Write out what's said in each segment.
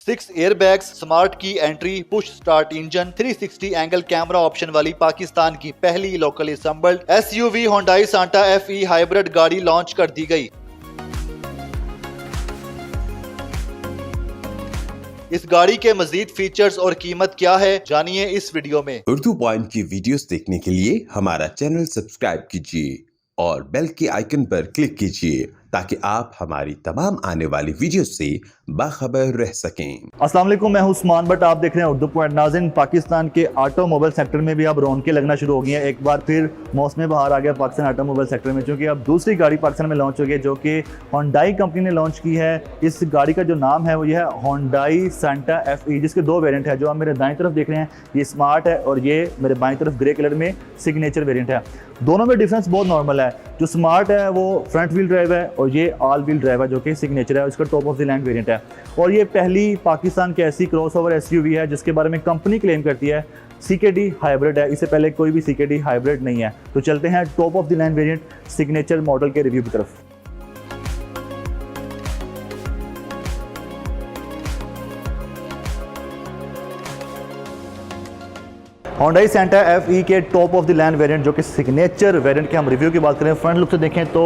6 airbags, smart की entry, push start engine, 360 angle camera option वाली पाकिस्तान की पहली लोकली असम्बल्ड एसयूवी होंडाई सांटा FE hybrid गाड़ी लॉन्च कर दी गई। इस गाड़ी के मजीद फीचर्स और कीमत क्या है, जानिए इस वीडियो में। उर्दू पॉइंट की वीडियोस देखने के लिए हमारा चैनल सब्सक्राइब कीजिए और बेल के आइकन पर क्लिक कीजिए ताकि आप हमारी तमाम आने वाली वीडियो से बाखबर रह सकें। अस्सलाम वालेकुम, मैं हूं उस्मान बट आप देख रहे हैं उर्दू पॉइंट। नाज़रीन, पाकिस्तान के ऑटोमोबाइल सेक्टर में भी अब रौनकें लगना शुरू हो गई हैं। एक बार फिर मौसम बहार आ गया पाकिस्तान ऑटोमोबाइल सेक्टर में, क्योंकि अब दूसरी गाड़ी पाकिस्तान में लॉन्च हो गई है जो कि होंडाई कंपनी ने लॉन्च की है। इस गाड़ी का जो नाम है वो ये है होंडाई सांटा FE, जिसके दो वेरिएंट है। जो आप मेरे दाएं तरफ देख रहे हैं ये स्मार्ट है और ये मेरे बाएं तरफ ग्रे कलर में सिग्नेचर वेरिएंट है। दोनों में डिफरेंस बहुत नॉर्मल है। जो स्मार्ट है वो फ्रंट व्हील ड्राइव है और ये ऑल व्हील ड्राइव है जो कि सिग्नेचर है। इसका top of the line variant है और ये पहली पाकिस्तान की ऐसी क्रॉसओवर SUV है जिसके बारे में कंपनी क्लेम करती है CKD हाइब्रिड है। इससे पहले कोई भी CKD हाइब्रिड नहीं है। तो चलते हैं top of the line variant signature model के रिव्यू की तरफ। होंडाई सांटा FE के top of the line variant जो कि सिग्नेचर वेरिएंट के हम रिव्यू की बात करें, फ्रंट लुक से देखें तो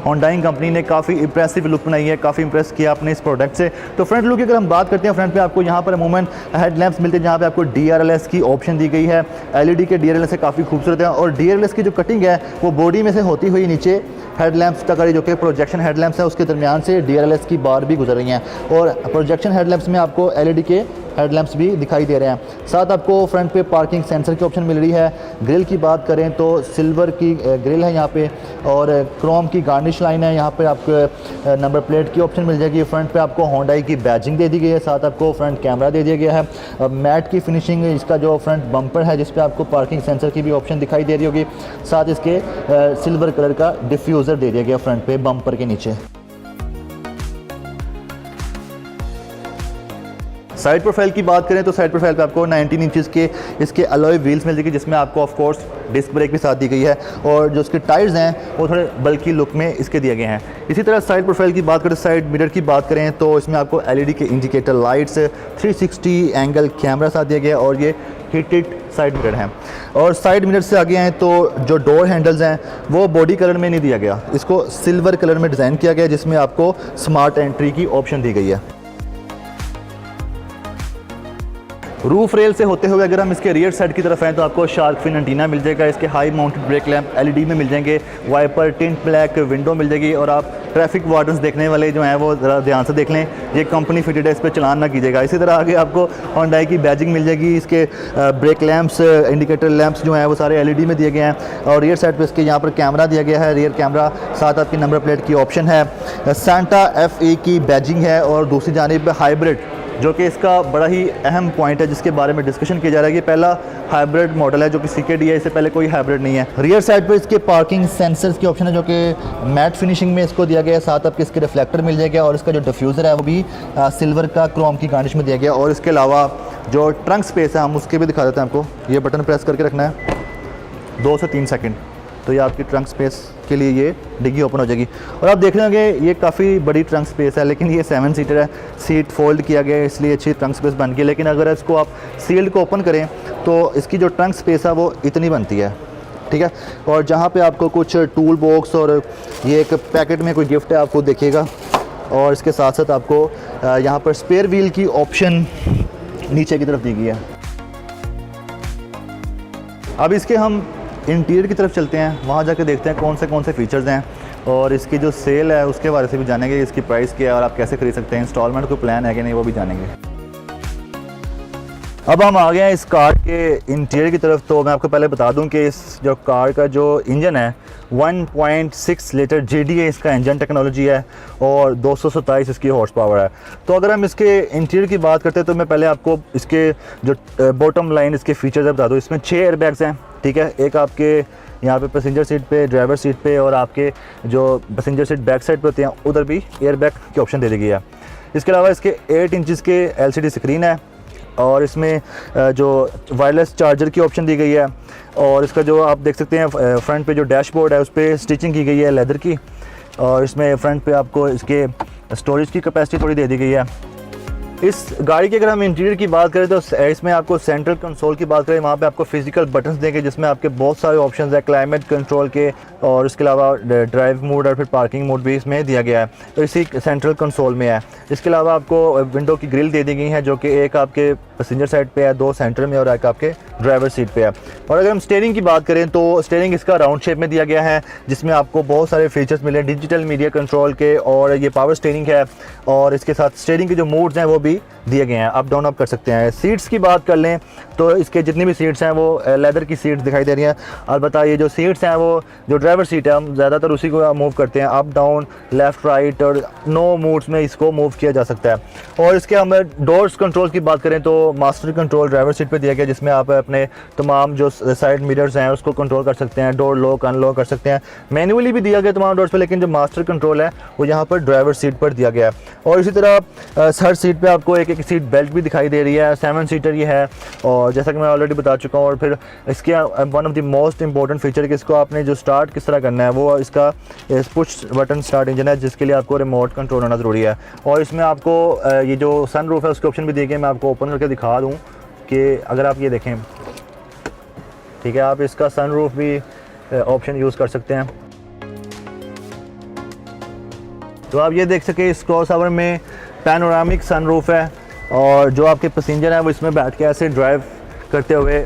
होंडाई कंपनी ने काफ़ी इंप्रेसिव लुक बनाई है, काफ़ी इंप्रेस किया अपने इस प्रोडक्ट से। तो फ्रंट लुक की अगर हम बात करते हैं, फ्रंट पे आपको यहाँ पर अमूमन हेड लैंप्स मिलते हैं जहाँ पे आपको DRLS की ऑप्शन दी गई है। LED के DRLS से काफ़ी खूबसूरत है और DRLS की जो कटिंग है वो बॉडी में से होती हुई नीचे हेडलैम्प्स तक जो कि प्रोजेक्शन हेडलैम्प्स है उसके दरमियान से DRLS की बार भी गुजर रही हैं और प्रोजेक्शन हेडलैम्प्स में आपको LED के हेडलैम्प्स भी दिखाई दे रहे हैं। साथ आपको फ्रंट पे पार्किंग सेंसर की ऑप्शन मिल रही है। ग्रिल की बात करें तो सिल्वर की ग्रिल है यहाँ पे और क्रोम की गार्निश लाइन है। यहाँ पे आपको नंबर प्लेट की ऑप्शन मिल जाएगी। फ्रंट पे आपको होंडाई की बैजिंग दे दी गई है। साथ आपको फ्रंट कैमरा दे दिया गया है। मैट की फिनिशिंग, इसका जो फ्रंट बम्पर है जिस पे आपको पार्किंग सेंसर की भी ऑप्शन दिखाई दे रही होगी। साथ इसके सिल्वर कलर का डिफ्यूज़र दे दिया गया फ्रंट पे बम्पर के नीचे। साइड प्रोफाइल की बात करें तो साइड प्रोफाइल पे आपको 19 इंचेस के इसके अलॉय व्हील्स मिल जाएगी जिसमें आपको ऑफ कोर्स डिस्क ब्रेक भी साथ दी गई है और जो इसके टायर्स हैं वो थोड़े बल्की लुक में इसके दिए गए हैं। इसी तरह साइड प्रोफाइल की बात करें, साइड मिरर की बात करें तो इसमें आपको LED के इंडिकेटर लाइट्स, 360 एंगल कैमरा साथ दिया गया और ये हीटेड साइड मिरर हैं। और साइड मिरर से आगे आएँ तो जो डोर हैंडल्स हैं वो बॉडी कलर में नहीं दिया गया, इसको सिल्वर कलर में डिज़ाइन किया गया जिसमें आपको स्मार्ट एंट्री की ऑप्शन दी गई है। रूफ रेल से होते हुए अगर हम इसके रियर साइड की तरफ आएँ तो आपको शार्क फिन एंटीना मिल जाएगा। इसके high mounted break lamp LED में मिल जाएंगे। वाइपर टिंट ब्लैक विंडो मिल जाएगी और आप ट्रैफिक वार्डन्स देखने वाले जो हैं वो ज़रा ध्यान से देख लें, ये कंपनी फिटेड है, इस पर चलान ना कीजिएगा। इसी तरह आगे आपको होंडाई की बैजिंग मिल जाएगी। इसके ब्रेक लैंप्स, इंडिकेटर लैंप्स जो हैं वो सारे LED में दिए गए हैं और रियर साइड पर इसके यहाँ पर कैमरा दिया गया है, रियर कैमरा। साथ आपकी नंबर प्लेट की ऑप्शन है। सांटा FE की बैजिंग है और दूसरी जानिब हाइब्रिड जो कि इसका बड़ा ही अहम पॉइंट है जिसके बारे में डिस्कशन किया जा रहा है कि पहला हाइब्रिड मॉडल है जो कि CKD है, इससे पहले कोई हाइब्रिड नहीं है। रियर साइड पर इसके पार्किंग सेंसर्स की ऑप्शन है जो कि मैट फिनिशिंग में इसको दिया गया है। साथ आपके इसके रिफ्लेक्टर मिल जाएगा और इसका जो डिफ्यूज़र है वो भी सिल्वर का क्रोम की गार्निश में दिया गया। और इसके अलावा जो ट्रंक स्पेस है हम उसके भी दिखा देते हैं आपको। ये बटन प्रेस करके रखना है 2 से 3 सेकेंड तो ये आपकी ट्रंक स्पेस के लिए ये डिग्गी ओपन हो जाएगी। और आप देख रहे होंगे ये काफ़ी बड़ी ट्रंक स्पेस है, लेकिन ये 7 सीटर है। सीट फोल्ड किया गया है इसलिए अच्छी ट्रंक स्पेस बन गई। लेकिन अगर इसको आप सील्ड को ओपन करें तो इसकी जो ट्रंक स्पेस है वो इतनी बनती है, ठीक है। और जहाँ पे आपको कुछ टूल बॉक्स और ये एक पैकेट में कोई गिफ्ट है आपको देखिएगा। और इसके साथ साथ आपको यहाँ पर स्पेयर व्हील की ऑप्शन नीचे की तरफ दी गई है। अब इसके हम इंटीरियर की तरफ चलते हैं, वहाँ जाके देखते हैं कौन से फीचर्स हैं और इसकी जो सेल है उसके बारे से भी जानेंगे, इसकी प्राइस क्या है और आप कैसे खरीद सकते हैं, इंस्टॉलमेंट कोई प्लान है कि नहीं वो भी जानेंगे। अब हम आ गए हैं इस कार के इंटीरियर की तरफ। तो मैं आपको पहले बता दूं कि इस जो कार का जो इंजन है 1.6 लीटर JDA इसका इंजन टेक्नोलॉजी है और 227 इसकी हॉर्स पावर है। तो अगर हम इसके इंटीरियर की बात करते हैं तो मैं पहले आपको इसके जो बॉटम लाइन इसके फीचर्स बता दूँ। इसमें 6 एयरबैग्स हैं, ठीक है। एक आपके यहाँ पे पैसेंजर सीट पे, ड्राइवर सीट पे और आपके जो पैसेंजर सीट बैक साइड पे होते हैं उधर भी एयरबैग की ऑप्शन दे दी गई है। इसके अलावा इसके 8 इंचज़ के LCD स्क्रीन है और इसमें जो वायरलेस चार्जर की ऑप्शन दी गई है। और इसका जो आप देख सकते हैं फ्रंट पे जो डैशबोर्ड है उस पर स्टिचिंग की गई है लेदर की और इसमें फ्रंट पे आपको इसके स्टोरेज की कैपेसिटी थोड़ी दे दी गई है। इस गाड़ी की अगर हम इंटीरियर की बात करें तो इसमें आपको सेंट्रल कंसोल की बात करें, वहाँ पे आपको फिजिकल बटन्स देंगे जिसमें आपके बहुत सारे ऑप्शंस हैं क्लाइमेट कंट्रोल के, और इसके अलावा ड्राइव मोड और फिर पार्किंग मोड भी इसमें दिया गया है, तो इसी सेंट्रल कंसोल में है। इसके अलावा आपको विंडो की ग्रिल दे दी गई है जो कि एक आपके पैसेंजर साइड पे है, 2 सेंटर में और एक आपके ड्राइवर सीट पे है। और अगर हम स्टीयरिंग की बात करें तो स्टीयरिंग इसका राउंड शेप में दिया गया है जिसमें आपको बहुत सारे फीचर्स मिले डिजिटल मीडिया कंट्रोल के, और ये पावर स्टीयरिंग है, और इसके साथ स्टीयरिंग के जो मोड्स हैं वो भी दिए गए हैं, अप डाउन आप कर सकते हैं। सीट्स की बात कर लें तो इसके जितनी भी सीट्स हैं वो लेदर की सीट्स दिखाई दे रही हैं। अलबत्ता ये जो सीट्स हैं वो जो ड्राइवर सीट है हम ज़्यादातर उसी को मूव करते हैं, अप डाउन लेफ़्ट राइट, और 9 मोड्स में इसको मूव किया जा सकता है। और इसके हम डोर्स कंट्रोल की बात करें तो मास्टर कंट्रोल ड्राइवर सीट पे दिया गया जिसमें आप अपने तमाम जो साइड मिरर्स हैं उसको कंट्रोल कर सकते हैं, डोर लॉक अनलॉक कर सकते हैं। मैनुअली भी दिया गया तमाम डोर्स पे, लेकिन जो मास्टर कंट्रोल है वो यहाँ पर ड्राइवर सीट पर दिया गया है। और इसी तरह हर सीट पे आपको एक सीट बेल्ट भी दिखाई दे रही है, 7 सीटर ये है, और जैसा कि मैं ऑलरेडी बता चुका हूँ। और फिर इसके one of the most important feature कि इसको आपने जो स्टार्ट किस तरह करना है वो इसका पुश बटन स्टार्ट इंजन है जिसके लिए आपको रिमोट कंट्रोल होना ज़रूरी है। और इसमें आपको ये जो सन रूफ है उसके ऑप्शन भी दिए गए, मैं आपको ओपन करके दिखा दूँ कि अगर आप ये देखें, ठीक है, आप इसका सन रूफ भी ऑप्शन यूज़ कर सकते हैं। तो आप ये देख सके इस क्रॉसओवर में पैनोरामिक सनरूफ है, और जो आपके पैसेंजर हैं वो इसमें बैठ के ऐसे ड्राइव करते हुए,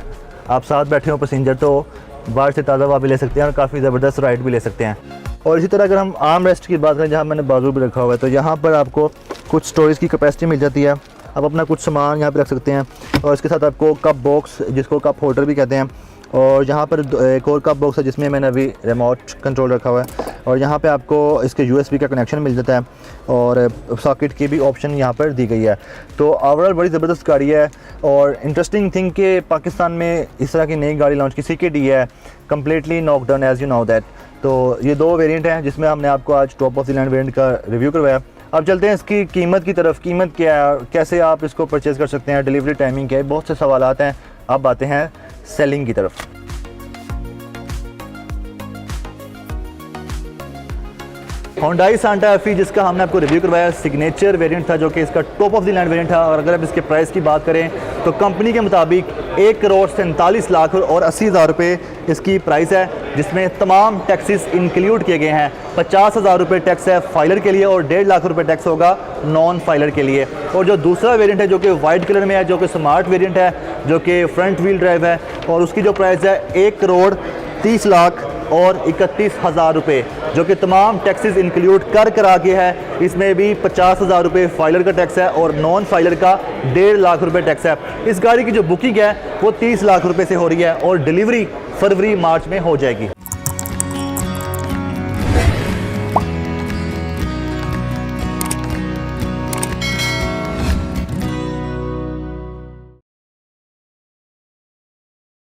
आप साथ बैठे हो पैसेंजर तो बाहर से ताज़ा हवा भी ले सकते हैं और काफ़ी ज़बरदस्त राइड भी ले सकते हैं। और इसी तरह अगर हम आर्म रेस्ट की बात करें जहाँ मैंने बाजू भी रखा हुआ है, तो यहाँ पर आपको कुछ स्टोरेज की कैपेसिटी मिल जाती है, आप अपना कुछ सामान यहाँ पर रख सकते हैं। और इसके साथ आपको कप बॉक्स जिसको कप होल्डर भी कहते हैं, और यहाँ पर एक और कप बॉक्स है जिसमें मैंने अभी रिमोट कंट्रोल रखा हुआ है, और यहाँ पे आपको इसके USB का कनेक्शन मिल जाता है, और सॉकेट की भी ऑप्शन यहाँ पर दी गई है। तो ओवरऑल बड़ी ज़बरदस्त गाड़ी है। और इंटरेस्टिंग थिंग कि पाकिस्तान में इस तरह की नई गाड़ी लॉन्च की CKD है, completely knock down as you know that. तो ये 2 वेरिएंट हैं जिसमें हमने आपको आज top of the line variant का रिव्यू करवाया। अब चलते हैं इसकी कीमत की तरफ। कीमत क्या है, कैसे आप इसको परचेज़ कर सकते हैं, डिलीवरी टाइमिंग क्या है, बहुत से सवालात हैं। अब आते हैं सेलिंग की तरफ। Hyundai Santa Fe जिसका हमने आपको रिव्यू करवाया सिग्नेचर वेरिएंट था जो कि इसका top of the line variant था। और अगर आप इसके प्राइस की बात करें तो कंपनी के मुताबिक 1,47,80,000 रुपये इसकी प्राइस है, जिसमें तमाम टैक्सेस इंक्लूड किए गए हैं। 50,000 रुपये टैक्स है फाइलर के लिए और 1.5 लाख रुपये टैक्स होगा नॉन फाइलर के लिए। और जो दूसरा वेरिएंट है जो कि वाइट कलर में है, जो कि स्मार्ट वेरिएंट है, जो कि फ्रंट व्हील ड्राइव है, और उसकी जो प्राइस है 1,30,31,000 रुपये, जो कि तमाम टैक्सेस इंक्लूड करा के है। इसमें भी 50,000 रुपये फाइलर का टैक्स है और नॉन फाइलर का 1.5 लाख रुपये टैक्स है। इस गाड़ी की जो बुकिंग है वो 30 लाख रुपये से हो रही है और डिलीवरी फरवरी मार्च में हो जाएगी।